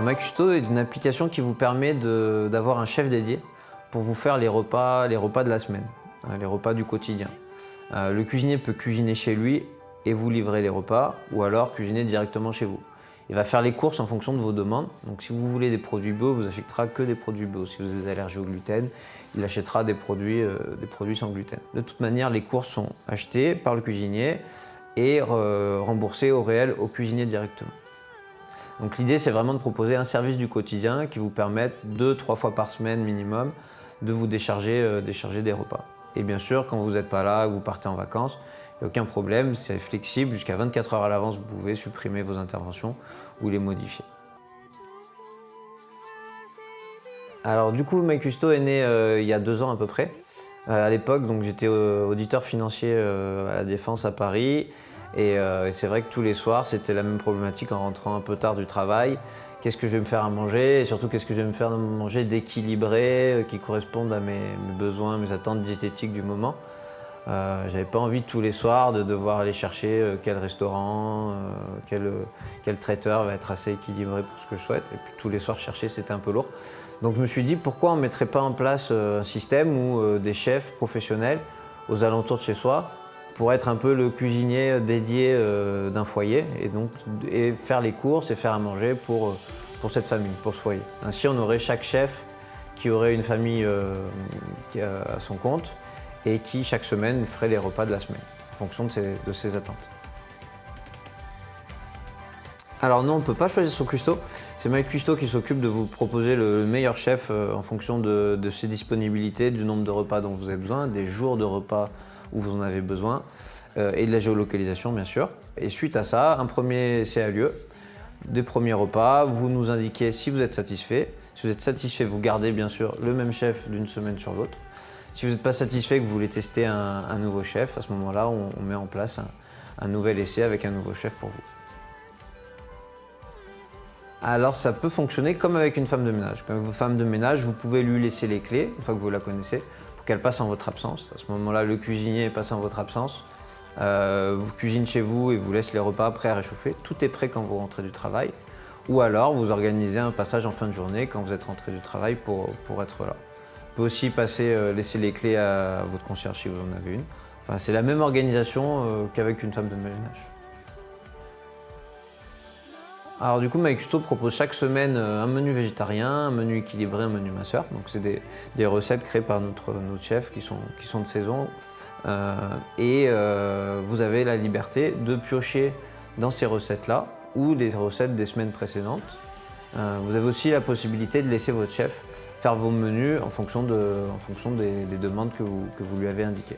MyCusto est une application qui vous permet d'avoir un chef dédié pour vous faire les repas de la semaine, les repas du quotidien. Le cuisinier peut cuisiner chez lui et vous livrer les repas, ou alors cuisiner directement chez vous. Il va faire les courses en fonction de vos demandes. Donc si vous voulez des produits bio, vous achètera que des produits bio. Si vous êtes allergique au gluten, il achètera des produits sans gluten. De toute manière, les courses sont achetées par le cuisinier et remboursées au réel au cuisinier directement. Donc l'idée, c'est vraiment de proposer un service du quotidien qui vous permette 2-3 fois par semaine minimum de vous décharger des repas. Et bien sûr, quand vous n'êtes pas là, que vous partez en vacances, il n'y a aucun problème, c'est flexible. Jusqu'à 24 heures à l'avance, vous pouvez supprimer vos interventions ou les modifier. Alors du coup, MyCusto est né il y a 2 ans à peu près. À l'époque, donc j'étais auditeur financier à la Défense à Paris. Et c'est vrai que tous les soirs, c'était la même problématique en rentrant un peu tard du travail. Qu'est-ce que je vais me faire à manger et surtout qu'est-ce que je vais me faire à manger d'équilibré, qui correspondent à mes besoins, mes attentes diététiques du moment. J'avais pas envie tous les soirs de devoir aller chercher quel restaurant, quel traiteur va être assez équilibré pour ce que je souhaite. Et puis tous les soirs chercher, c'était un peu lourd. Donc je me suis dit pourquoi on ne mettrait pas en place un système où des chefs professionnels aux alentours de chez soi pour être un peu le cuisinier dédié d'un foyer et faire les courses et faire à manger pour cette famille, pour ce foyer. Ainsi, on aurait chaque chef qui aurait une famille à son compte et qui, chaque semaine, ferait les repas de la semaine en fonction de ses attentes. Alors non, on ne peut pas choisir son cuistot. C'est MyCusto qui s'occupe de vous proposer le meilleur chef en fonction de ses disponibilités, du nombre de repas dont vous avez besoin, des jours de repas où vous en avez besoin et de la géolocalisation bien sûr. Et suite à ça, un premier essai a lieu, des premiers repas, vous nous indiquez si vous êtes satisfait. Si vous êtes satisfait, vous gardez bien sûr le même chef d'une semaine sur l'autre. Si vous n'êtes pas satisfait et que vous voulez tester un nouveau chef, à ce moment-là, on met en place un nouvel essai avec un nouveau chef pour vous. Alors ça peut fonctionner comme avec une femme de ménage. Comme avec votre femme de ménage, vous pouvez lui laisser les clés, une fois que vous la connaissez, pour qu'elle passe en votre absence. À ce moment-là, le cuisinier passe en votre absence. Vous cuisine chez vous et vous laisse les repas prêts à réchauffer. Tout est prêt quand vous rentrez du travail. Ou alors, vous organisez un passage en fin de journée quand vous êtes rentré du travail pour être là. Vous pouvez aussi laisser les clés à votre concierge si vous en avez une. Enfin, c'est la même organisation qu'avec une femme de ménage. Alors du coup, MyCusto propose chaque semaine un menu végétarien, un menu équilibré, un menu minceur. Donc c'est des recettes créées par notre chef qui sont de saison. Vous avez la liberté de piocher dans ces recettes-là ou des recettes des semaines précédentes. Vous avez aussi la possibilité de laisser votre chef faire vos menus en fonction des demandes que vous lui avez indiquées.